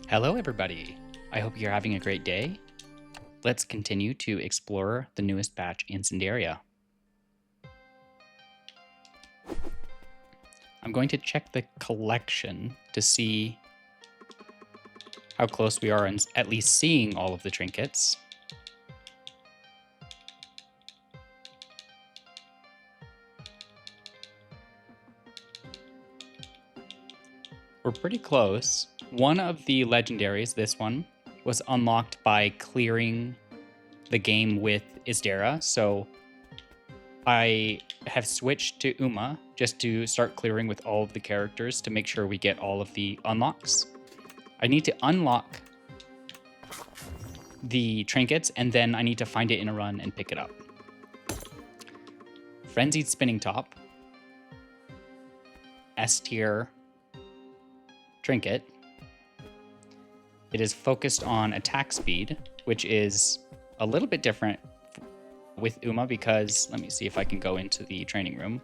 Hello everybody! I hope you're having a great day. Let's continue to explore the newest patch in Cinderia. I'm going to check the collection to see how close we are in at least seeing all of the trinkets. We're pretty close. One of the legendaries, this one, was unlocked by clearing the game with Isdera, so I have switched to Uma just to start clearing with all of the characters to make sure we get all of the unlocks. I need to unlock the trinkets, and then I need to find it in a run and pick it up. Frenzied Spinning Top. S tier trinket. It is focused on attack speed, which is a little bit different with Uma because, let me see if I can go into the training room.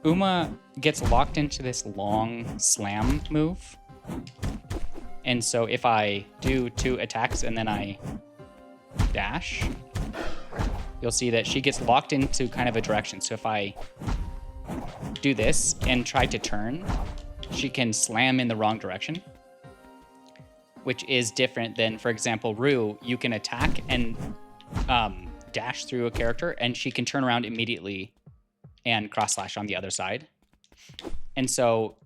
Uma gets locked into this long slam move. And so if I do 2 attacks and then I dash, you'll see that she gets locked into kind of a direction. So if I do this and try to turn, she can slam in the wrong direction, which is different than, for example, Rue. You can attack and dash through a character, and she can turn around immediately and cross slash on the other side. And so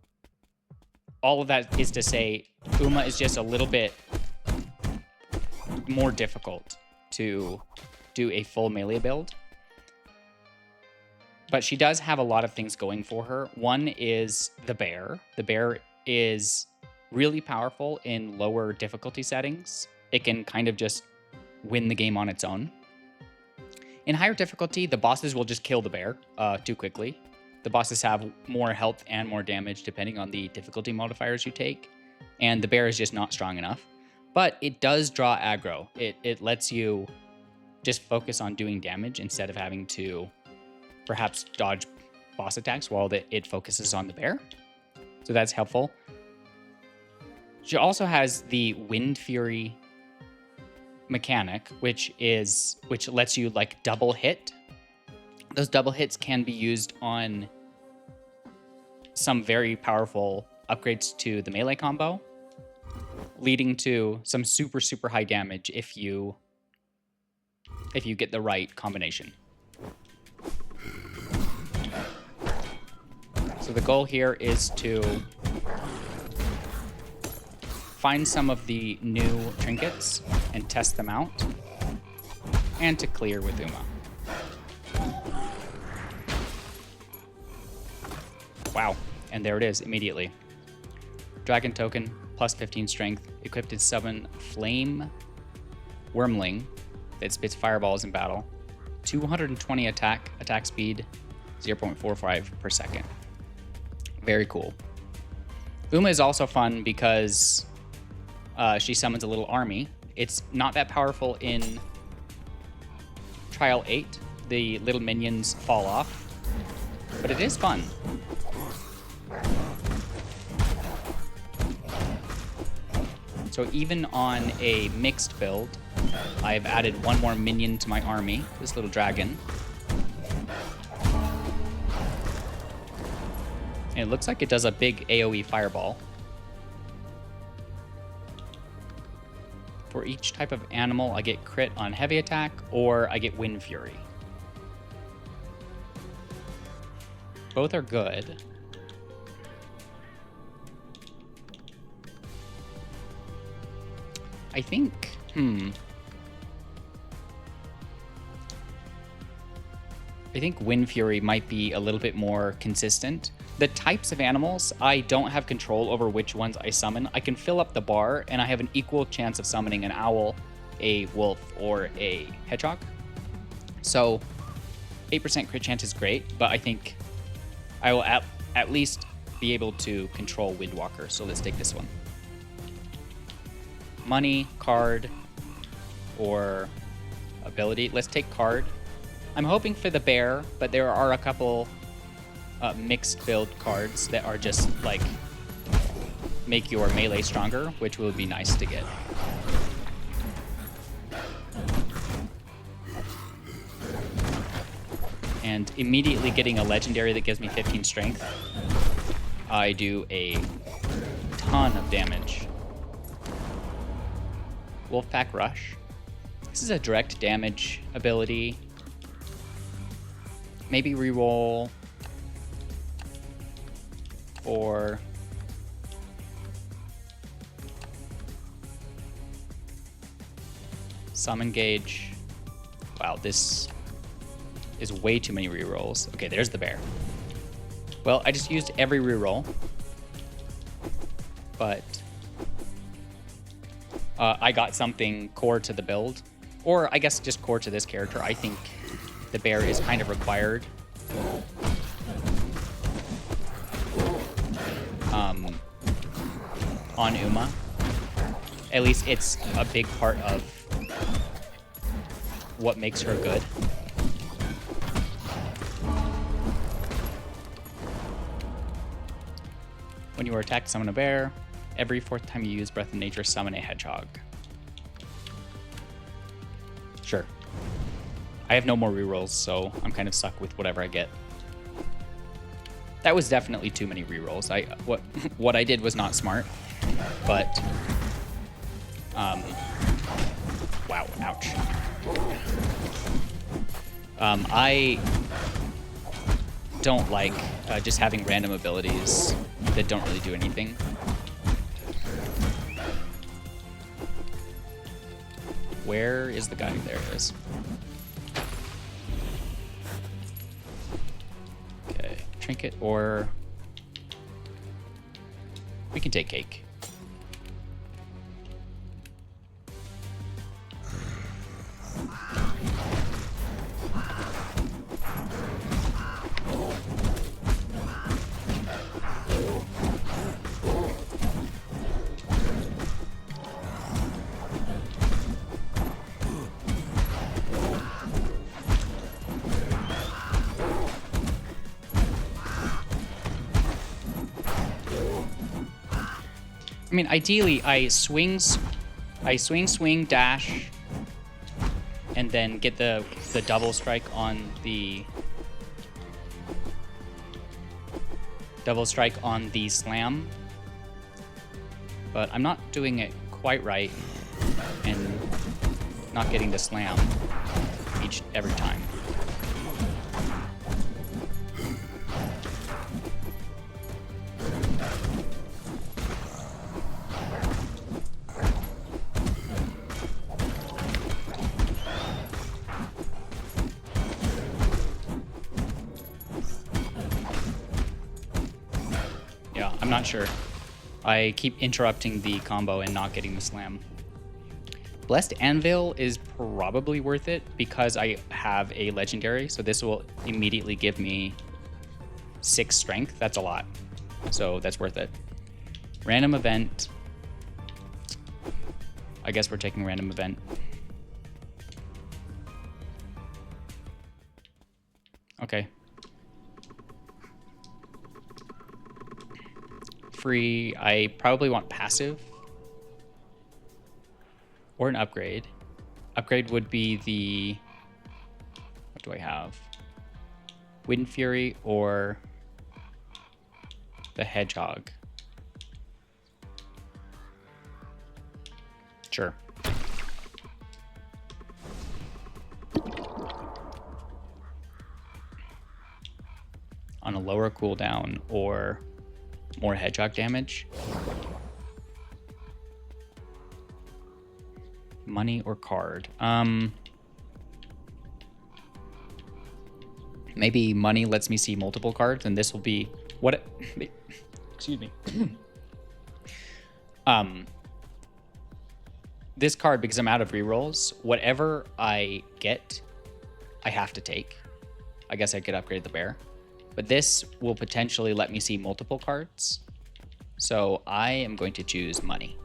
all of that is to say Uma is just a little bit more difficult to do a full melee build. But she does have a lot of things going for her. One is the bear. The bear is really powerful in lower difficulty settings. It can kind of just win the game on its own. In higher difficulty, the bosses will just kill the bear too quickly. The bosses have more health and more damage depending on the difficulty modifiers you take. And the bear is just not strong enough. But it does draw aggro. It lets you just focus on doing damage instead of having to perhaps dodge boss attacks while it focuses on the bear. So that's helpful. She also has the Windfury mechanic, which lets you like double hit. Those double hits can be used on some very powerful upgrades to the melee combo, leading to some super, super high damage if you get the right combination. So the goal here is to find some of the new trinkets and test them out, and to clear with Uma. Wow, and there it is immediately. Dragon token, plus 15 strength, equipped to summon Flame Wormling that spits fireballs in battle, 220 attack speed, 0.45 per second. Very cool. Uma is also fun because she summons a little army. It's not that powerful in Trial 8. The little minions fall off, but it is fun. So even on a mixed build, I've added one more minion to my army, this little dragon. And it looks like it does a big AoE fireball. For each type of animal, I get crit on heavy attack, or I get Windfury. Both are good. I think, I think Windfury might be a little bit more consistent. The types of animals, I don't have control over which ones I summon. I can fill up the bar, and I have an equal chance of summoning an owl, a wolf, or a hedgehog. So 8% crit chance is great, but I think I will at least be able to control Windwalker. So let's take this one. Money, card, or ability. Let's take card. I'm hoping for the bear, but there are a couple mixed build cards that are just like make your melee stronger, which will be nice to get. And immediately getting a legendary that gives me 15 strength, I do a ton of damage. Wolfpack Rush. This is a direct damage ability. Maybe reroll for Summon Gauge. Wow, this is way too many rerolls. Okay, there's the bear. Well, I just used every reroll, but I got something core to the build, or I guess just core to this character. I think the bear is kind of required. On Uma. At least it's a big part of what makes her good. When you are attacked, summon a bear. Every 4th time you use Breath of Nature, summon a hedgehog. Sure. I have no more rerolls, so I'm kind of stuck with whatever I get. That was definitely too many rerolls. What I did was not smart, but wow, ouch. I don't like just having random abilities that don't really do anything. Where is the guy? There it is. Okay, Trinket, or we can take Cake. I mean, ideally, I swing, dash, and then get the double strike on the slam. But I'm not doing it quite right, and not getting the slam every time. I'm not sure. I keep interrupting the combo and not getting the slam. Blessed Anvil is probably worth it because I have a legendary, so this will immediately give me 6 strength. That's a lot, so that's worth it. Random event. I guess we're taking random event. Okay. Free, I probably want passive or an upgrade. Upgrade would be the, what do I have? Windfury or the hedgehog. Sure. On a lower cooldown or more hedgehog damage. Money or card? Maybe money lets me see multiple cards, and this will be what? Excuse me. This card, because I'm out of rerolls, whatever I get, I have to take. I guess I could upgrade the bear. But this will potentially let me see multiple cards. So I am going to choose money.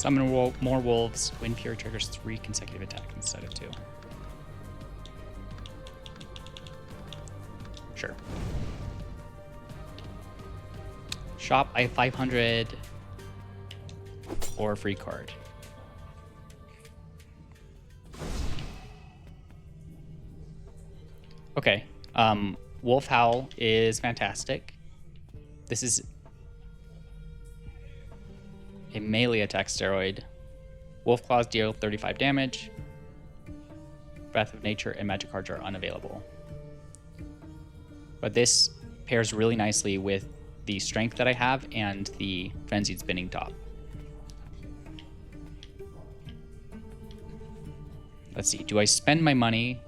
Summon more wolves. Windfury triggers 3 consecutive attacks instead of 2. Sure. Shop, I have 500 or a free card. Okay. Wolf Howl is fantastic. This is a melee attack steroid. Wolf Claws deal 35 damage. Breath of Nature and magic cards are unavailable. But this pairs really nicely with the strength that I have and the Frenzied Spinning top. Let's see, do I spend my money?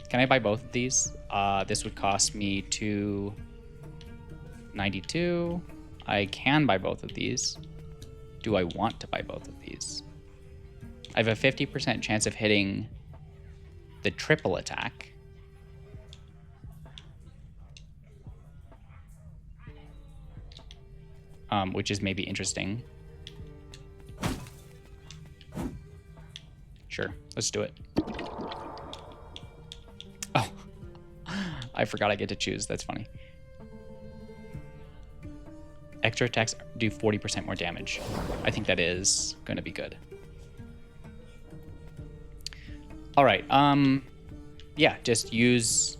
Can I buy both of these? This would cost me $292. I can buy both of these. Do I want to buy both of these? I have a 50% chance of hitting the triple attack. Which is maybe interesting. Sure, let's do it. Oh, I forgot I get to choose. That's funny. Extra attacks do 40% more damage. I think that is going to be good. All right. Yeah, just use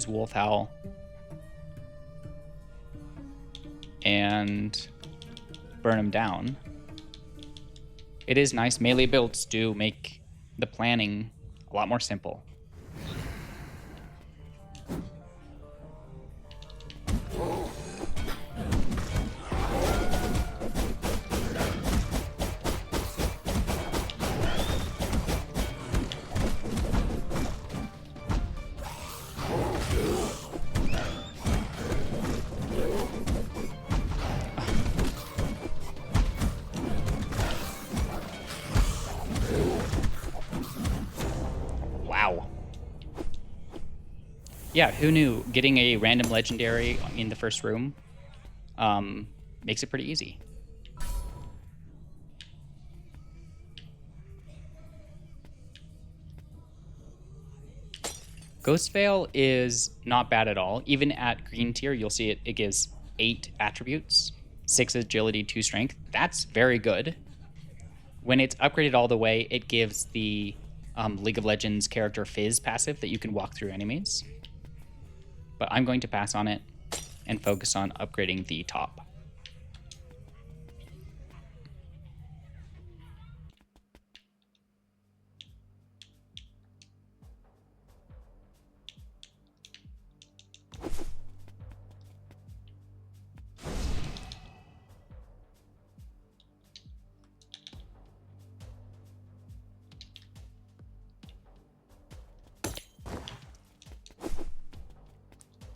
Wolf Howl and burn him down. It is nice. Melee builds do make the planning a lot more simple. Yeah, who knew? Getting a random legendary in the first room makes it pretty easy. Ghost Veil is not bad at all. Even at green tier, you'll see it gives 8 attributes, 6 agility, 2 strength. That's very good. When it's upgraded all the way, it gives the League of Legends character Fizz passive that you can walk through enemies. But I'm going to pass on it and focus on upgrading the top.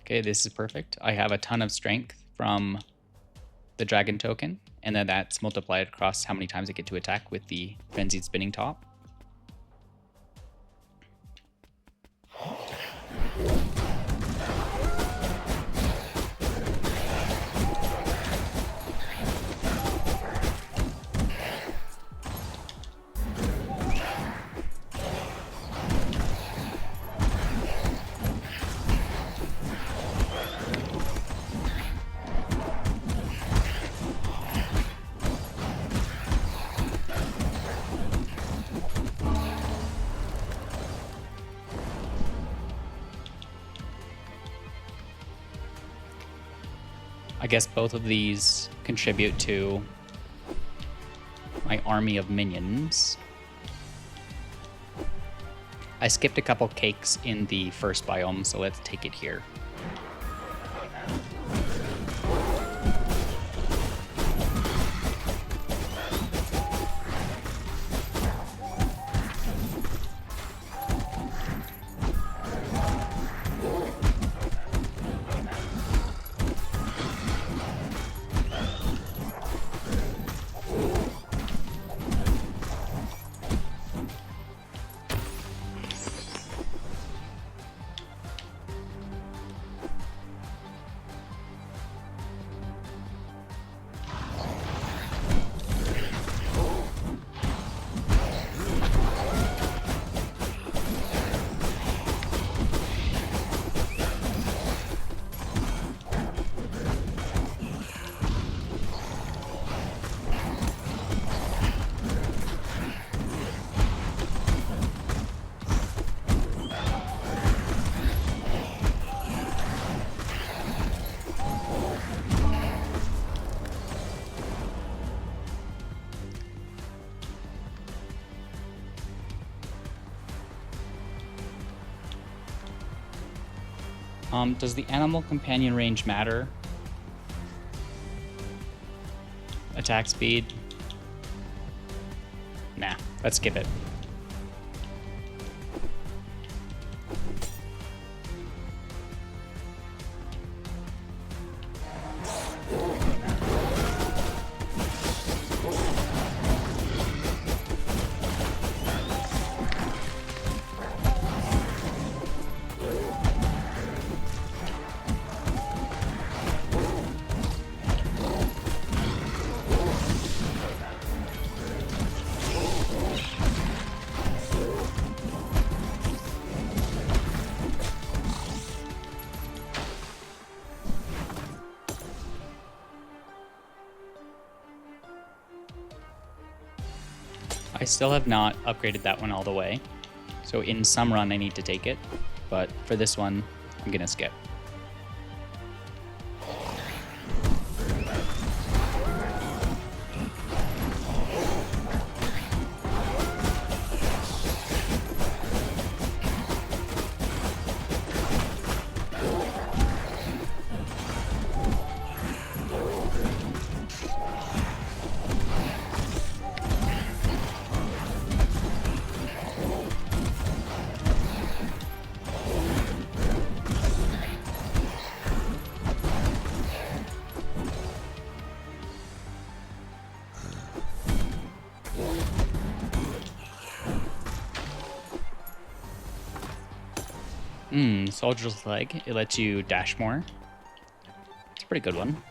Okay, this is perfect. I have a ton of strength from the dragon token, and then that's multiplied across how many times I get to attack with the Frenzied Spinning top. I guess both of these contribute to my army of minions. I skipped a couple cakes in the first biome, so let's take it here. Does the animal companion range matter? Attack speed? Nah, let's skip it. I still have not upgraded that one all the way, so in some run I need to take it, but for this one, I'm gonna skip. Soldier's Leg. It lets you dash more. It's a pretty good one.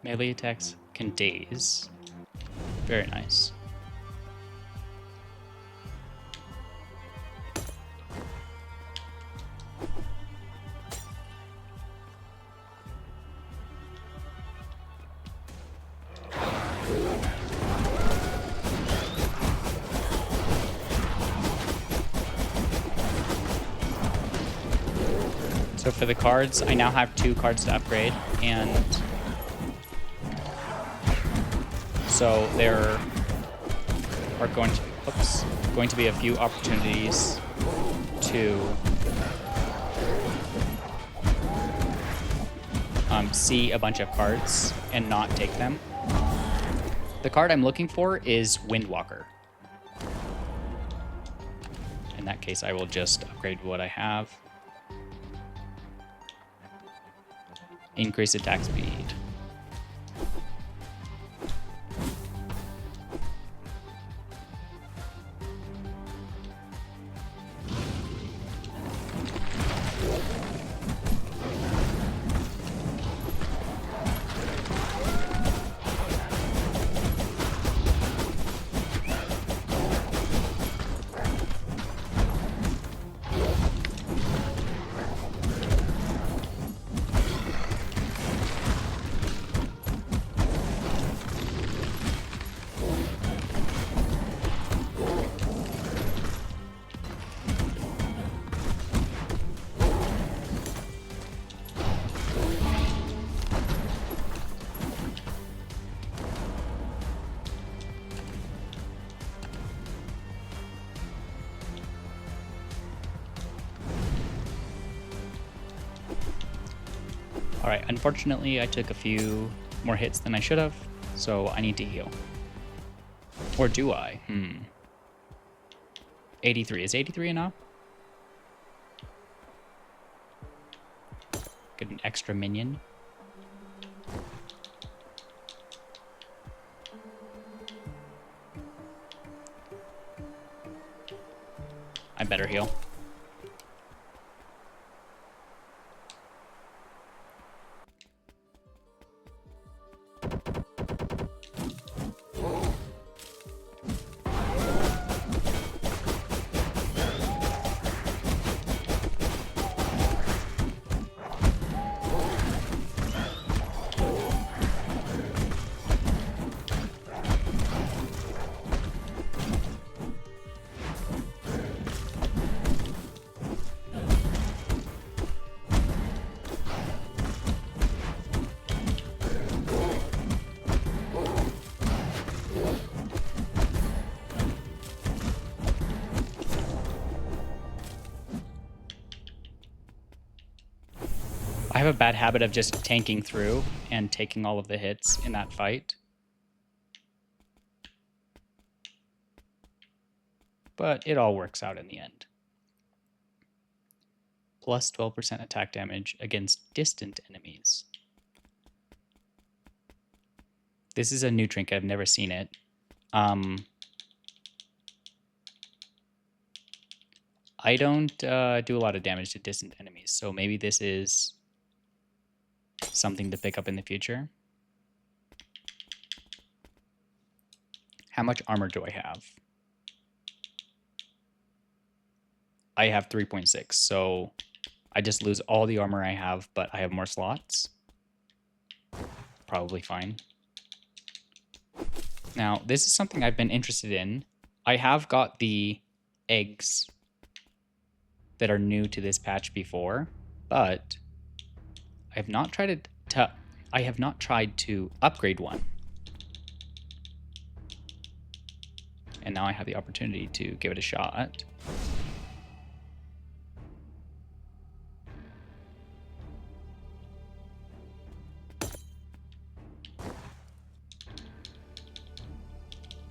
Melee attacks can daze. Very nice. So for the cards, I now have 2 cards to upgrade, and so there are going to be a few opportunities to see a bunch of cards and not take them. The card I'm looking for is Windwalker. In that case, I will just upgrade what I have. Increase attack speed. Alright, unfortunately I took a few more hits than I should have, so I need to heal. Or do I? 83. Is 83 enough? Get an extra minion. better heal. I have a bad habit of just tanking through and taking all of the hits in that fight. But it all works out in the end. Plus 12% attack damage against distant enemies. This is a new trinket. I've never seen it. I don't do a lot of damage to distant enemies, so maybe this is something to pick up in the future. How much armor do I have? I have 3.6, so I just lose all the armor I have, but I have more slots. Probably fine. Now, this is something I've been interested in. I have got the eggs that are new to this patch before, but I have not tried to upgrade one. And now I have the opportunity to give it a shot.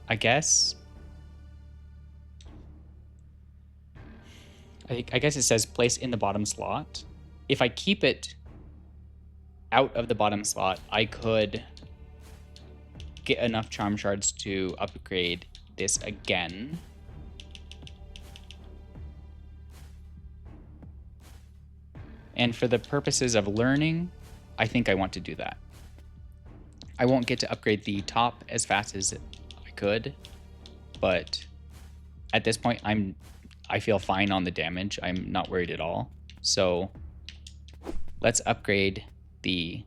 I guess it says place in the bottom slot. If I keep it out of the bottom slot, I could get enough charm shards to upgrade this again. And for the purposes of learning, I think I want to do that. I won't get to upgrade the top as fast as I could, but at this point I feel fine on the damage. I'm not worried at all. So let's upgrade the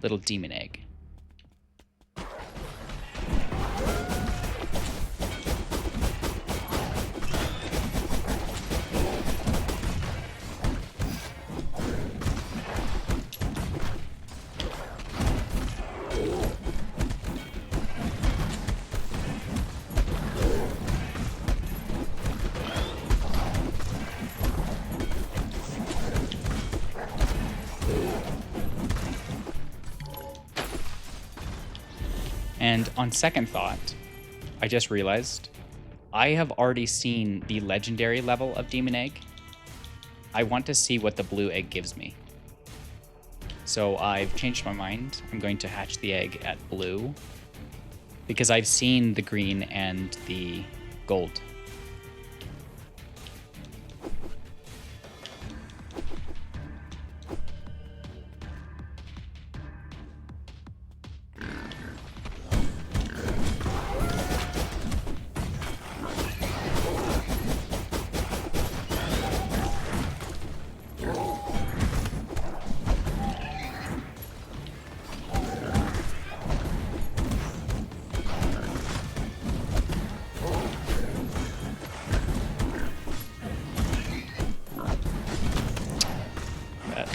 little demon egg. And on second thought, I just realized I have already seen the legendary level of Demon Egg. I want to see what the blue egg gives me. So I've changed my mind. I'm going to hatch the egg at blue because I've seen the green and the gold.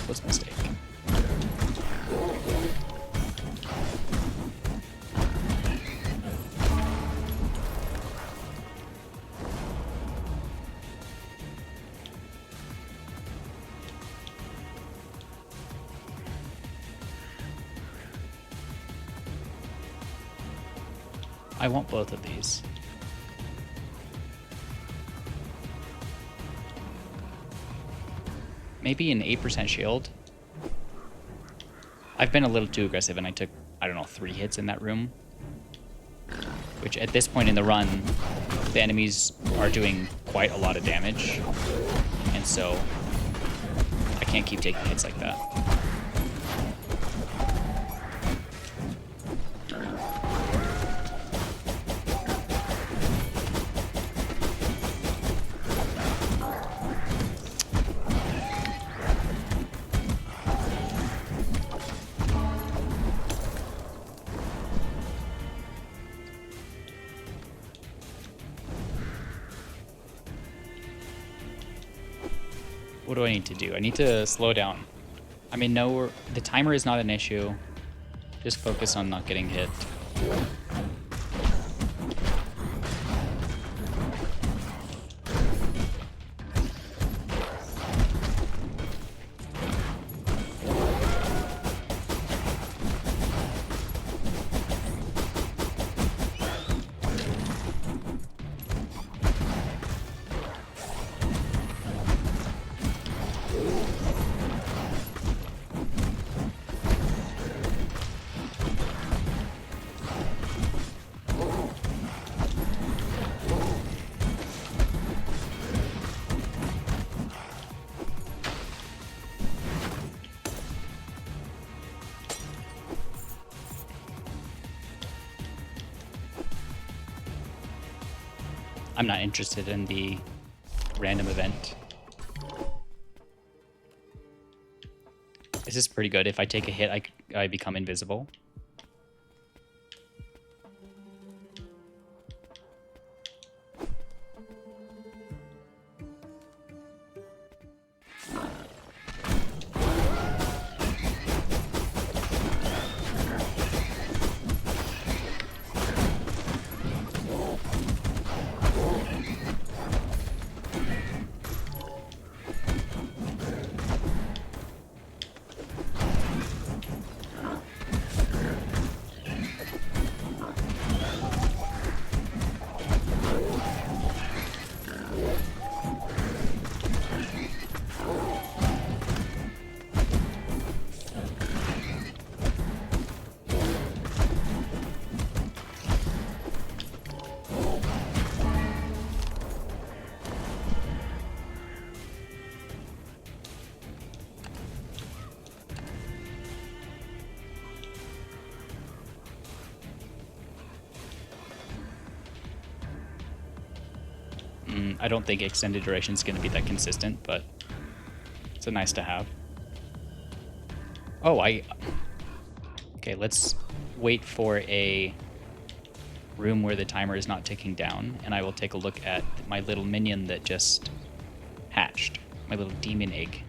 Was a mistake. I want both of these. Maybe an 8% shield. I've been a little too aggressive and I took, I don't know, 3 hits in that room. Which at this point in the run the enemies are doing quite a lot of damage, and so I can't keep taking hits like that. What do I need to do? I need to slow down. I mean, no, the timer is not an issue. Just focus on not getting hit. I'm not interested in the random event. This is pretty good. If I take a hit, I become invisible. I don't think extended duration is going to be that consistent, but it's a nice to have. Oh, okay, let's wait for a room where the timer is not ticking down, and I will take a look at my little minion that just hatched, my little demon egg.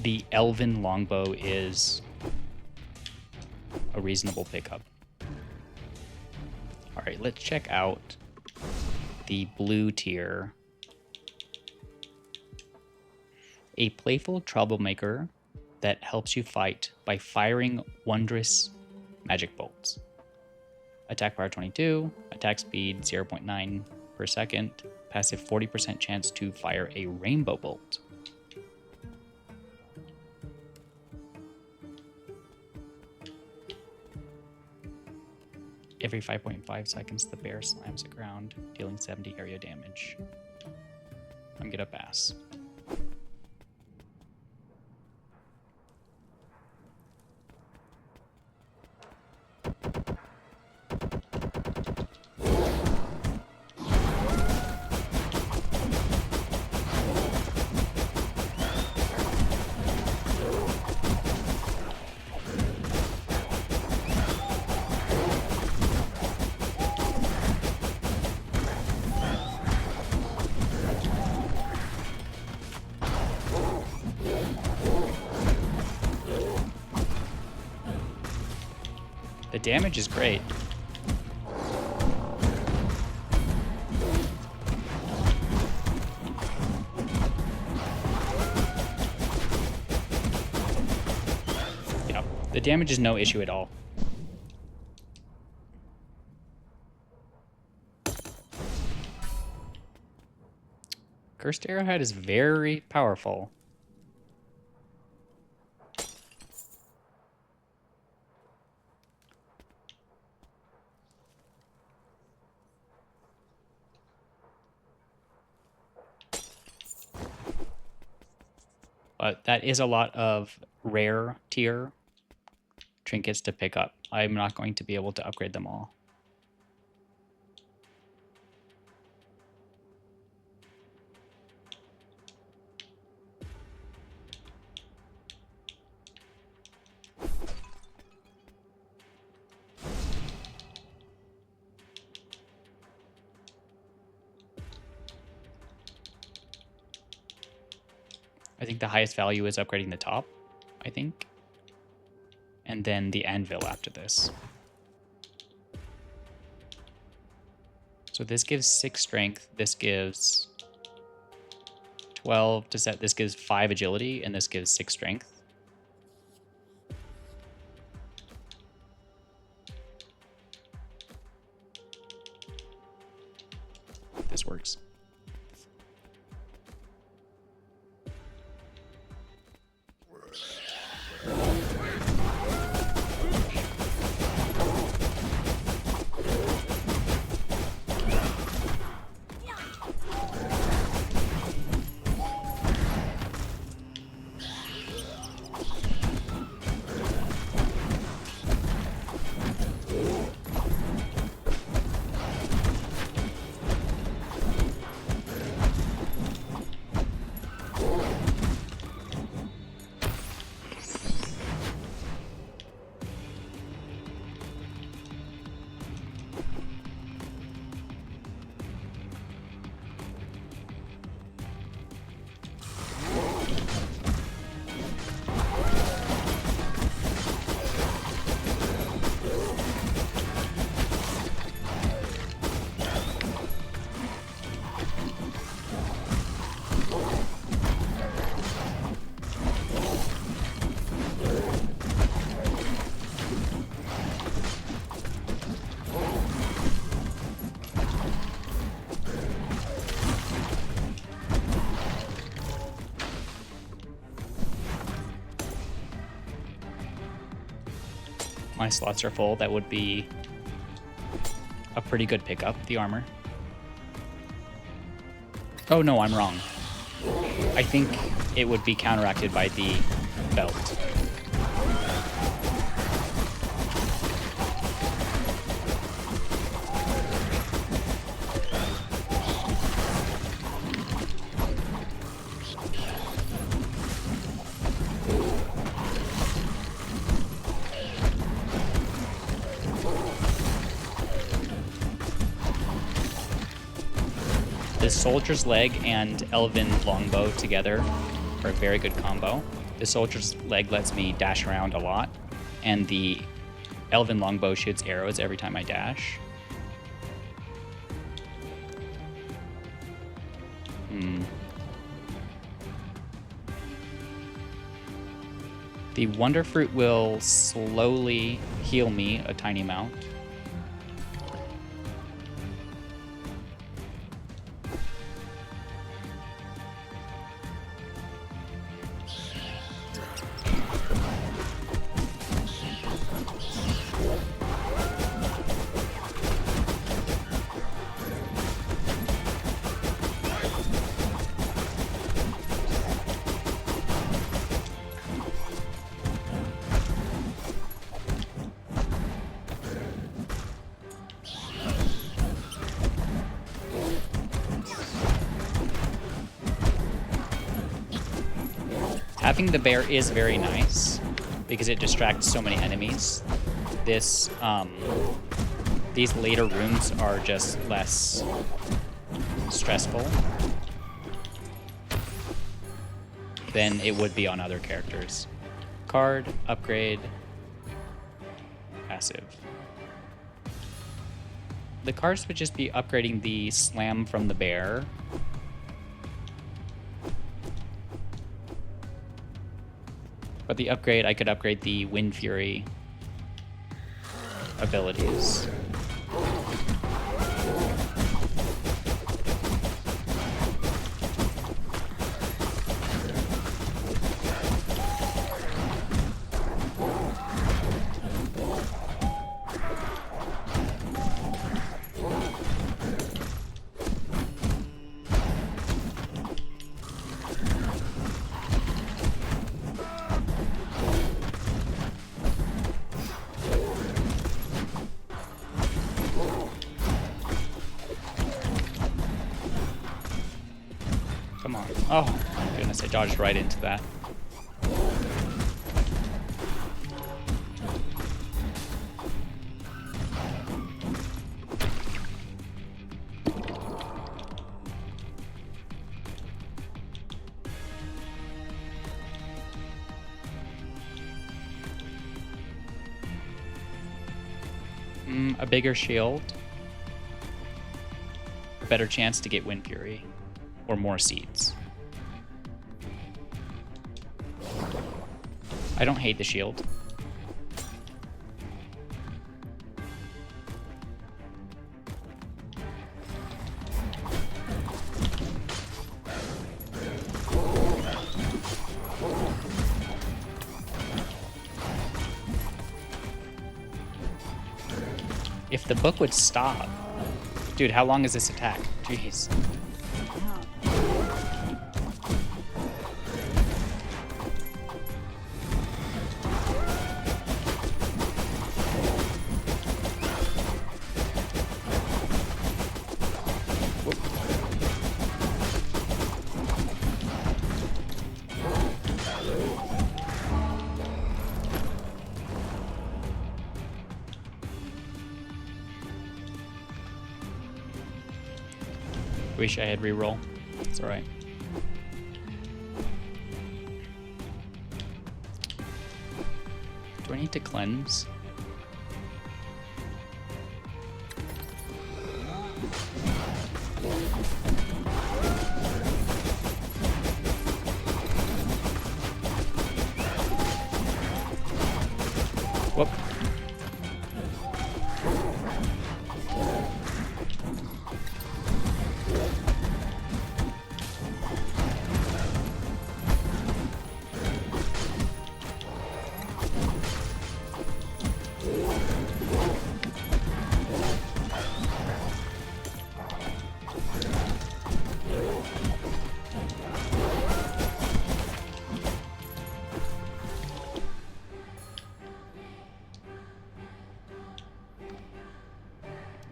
The Elven Longbow is a reasonable pickup. All right, let's check out the blue tier. A playful troublemaker that helps you fight by firing wondrous magic bolts. Attack power 22, attack speed 0.9 per second, passive 40% chance to fire a rainbow bolt. Every 5.5 seconds, the bear slams the ground, dealing 70 area damage. I'm gonna pass. damage is great. Yeah, the damage is no issue at all. Cursed Arrowhead is very powerful. But that is a lot of rare tier trinkets to pick up. I'm not going to be able to upgrade them all. I think the highest value is upgrading the top, I think. And then the Anvil after this. So this gives 6 strength, this gives 12 to set, this gives 5 agility, and this gives 6 strength. This works. My slots are full. That would be a pretty good pickup, the armor. Oh no, I'm wrong. I think it would be counteracted by the belt. The Soldier's Leg and Elven Longbow together are a very good combo. The Soldier's Leg lets me dash around a lot, and the Elven Longbow shoots arrows every time I dash. The Wonder Fruit will slowly heal me a tiny amount. Having the bear is very nice because it distracts so many enemies. This, these later rooms are just less stressful than it would be on other characters. Card, upgrade, passive. the cards would just be upgrading the slam from the bear. But the upgrade, I could upgrade the Windfury abilities. Come on. Oh, my goodness, I dodged right into that. A bigger shield. A better chance to get Windfury. Or more seeds. I don't hate the shield. If the book would stop. Dude, how long is this attack? Jeez. Wish I had reroll. It's alright. Do I need to cleanse? Whoop.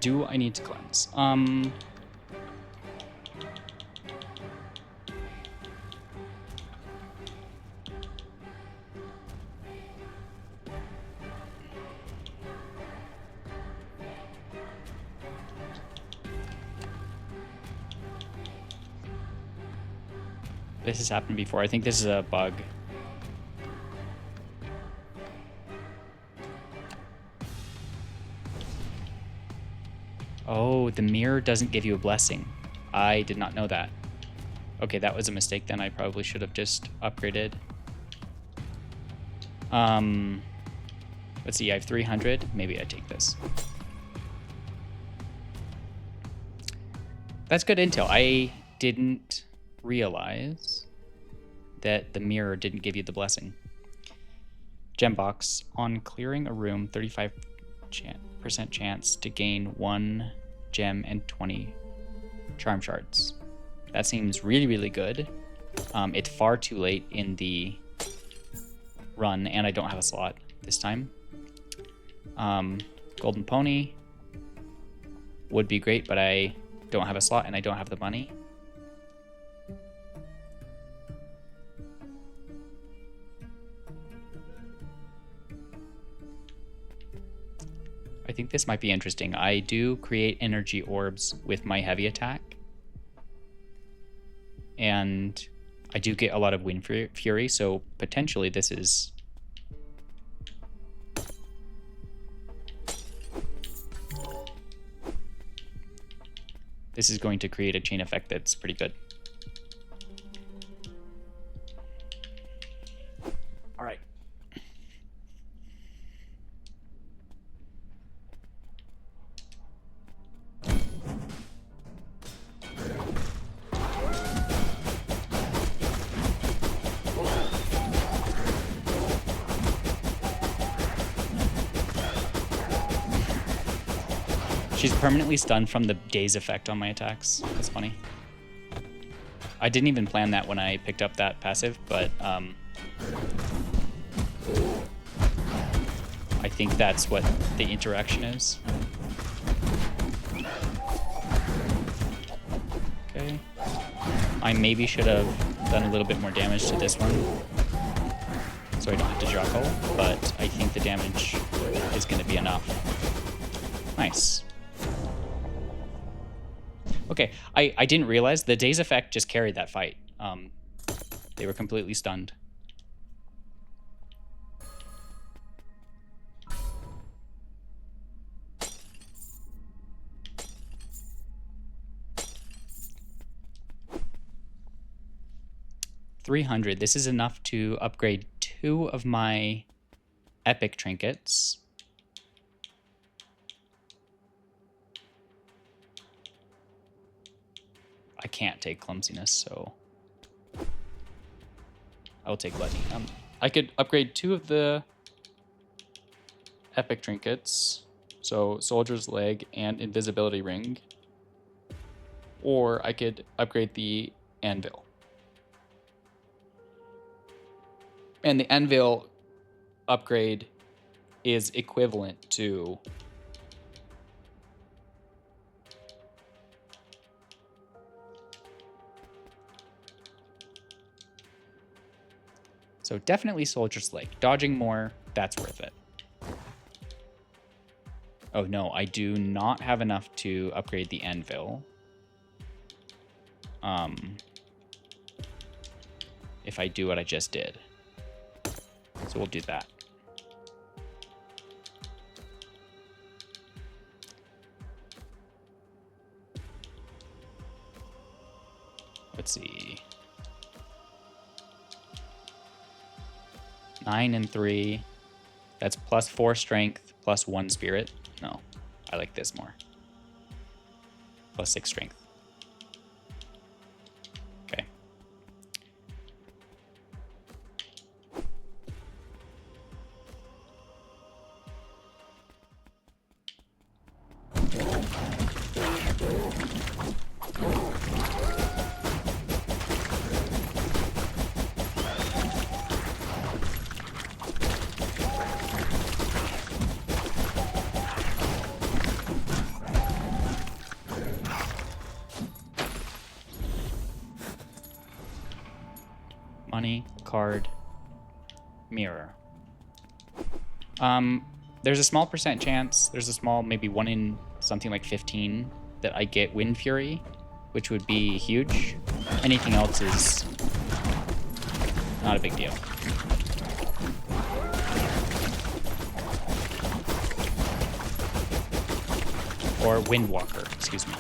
Do I need to cleanse? This has happened before. I think this is a bug. Oh, the mirror doesn't give you a blessing. I did not know that. Okay, that was a mistake then. I probably should have just upgraded. Let's see, I have 300. Maybe I take this. That's good intel. I didn't realize that the mirror didn't give you the blessing. Gem box. On clearing a room, 35% chance to gain 1 gem and 20 charm shards. That seems really, really good. It's far too late in the run, and I don't have a slot this time. Golden Pony would be great, but I don't have a slot and I don't have the money. I think this might be interesting. I do create energy orbs with my heavy attack. And I do get a lot of Windfury, so potentially this is... This is going to create a chain effect that's pretty good. All right. She's permanently stunned from the daze effect on my attacks. That's funny. I didn't even plan that when I picked up that passive, but I think that's what the interaction is. Okay. I maybe should have done a little bit more damage to this one, so I don't have to juggle, but I think the damage is going to be enough. Nice. Okay, I didn't realize the daze effect just carried that fight. They were completely stunned. $300. This is enough to upgrade 2 of my epic trinkets. I can't take clumsiness, so I'll take gluttony. I could upgrade 2 of the epic trinkets, so soldier's leg and invisibility ring, or I could upgrade the anvil. And the anvil upgrade is equivalent to so definitely soldier's leg. Dodging more, that's worth it. Oh no, I do not have enough to upgrade the anvil. If I do what I just did. So we'll do that. Let's see. 9 and 3. That's +4 strength, +1 spirit. No, I like this more. +6 strength. Okay. Money, card, mirror. There's a small percent chance, there's a small, maybe 1 in something like 15, that I get Windfury, which would be huge. Anything else is not a big deal. Or Windwalker, excuse me.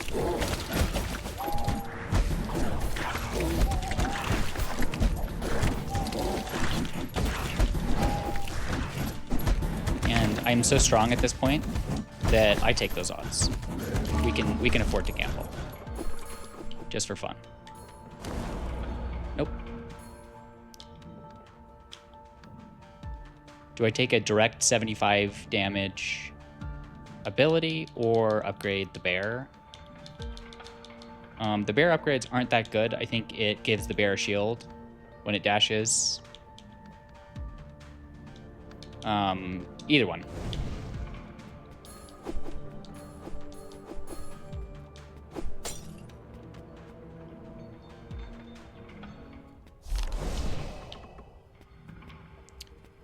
I'm so strong at this point that I take those odds. We can afford to gamble. Just for fun. Nope. Do I take a direct 75 damage ability or upgrade the bear? The bear upgrades aren't that good. I think it gives the bear a shield when it dashes. Either one.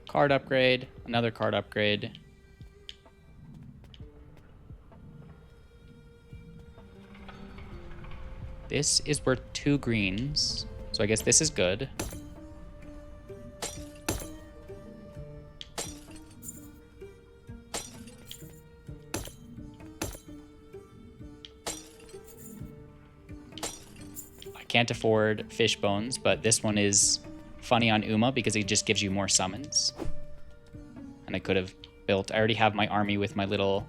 Card upgrade, another card upgrade. This is worth 2 greens, so I guess this is good. Can't afford fish bones, but this one is funny on Uma because it just gives you more summons. And I could have built... I already have my army with my little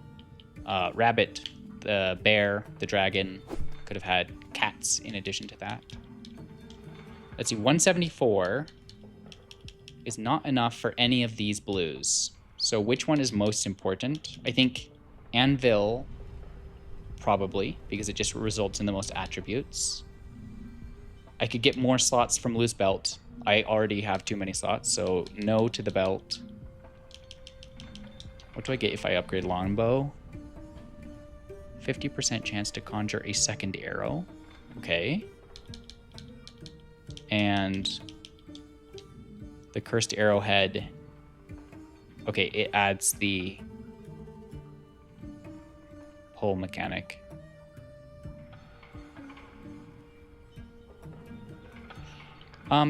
rabbit, the bear, the dragon. Could have had cats in addition to that. Let's see, 174 is not enough for any of these blues. So which one is most important? I think Anvil, probably, because it just results in the most attributes. I could get more slots from loose belt. I already have too many slots, so no to the belt. What do I get if I upgrade longbow? 50% chance to conjure a second arrow. Okay. And the cursed arrowhead. Okay, it adds the pull mechanic.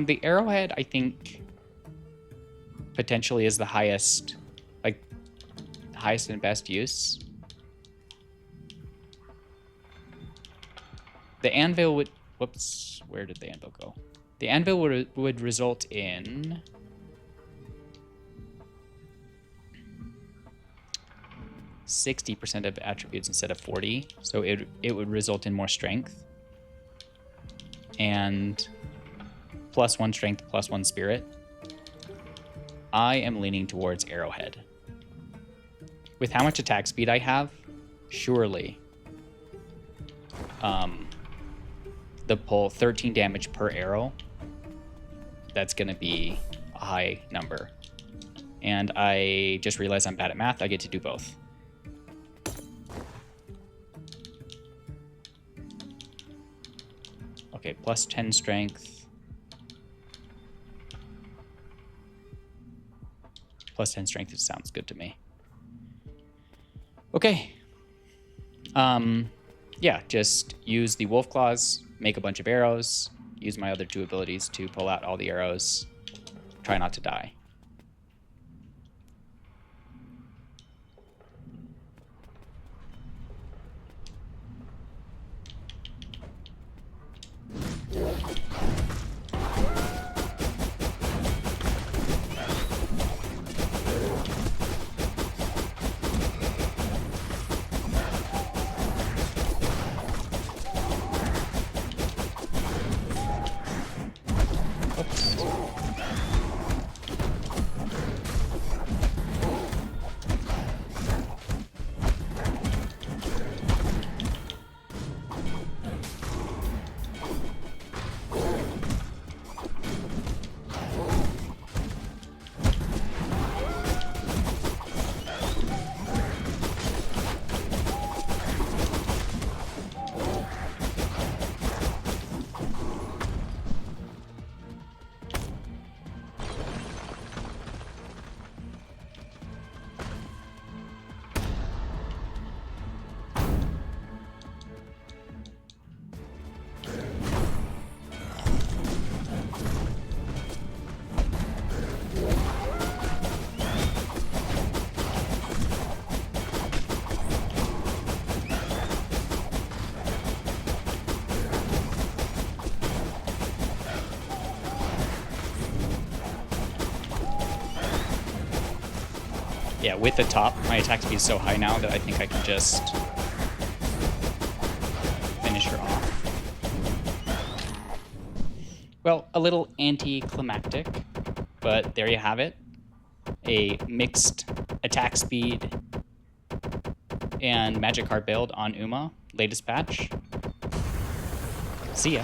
The arrowhead, I think, potentially is the highest, like, highest and best use. The anvil would... Whoops, where did the anvil go? The anvil would result in... 60% of attributes instead of 40, so it would result in more strength. And +1 strength, +1 spirit. I am leaning towards arrowhead. With how much attack speed I have, surely the pull 13 damage per arrow, that's gonna be a high number. And I just realized I'm bad at math. I get to do both. Okay, +10 strength. +10 strength, it sounds good to me. Okay. Yeah, just use the wolf claws, make a bunch of arrows, use my other 2 abilities to pull out all the arrows. Try not to die. Yeah, with the top, my attack speed is so high now that I think I can just finish her off. Well, a little anticlimactic, but there you have it. A mixed attack speed and magic card build on Uma, latest patch. See ya.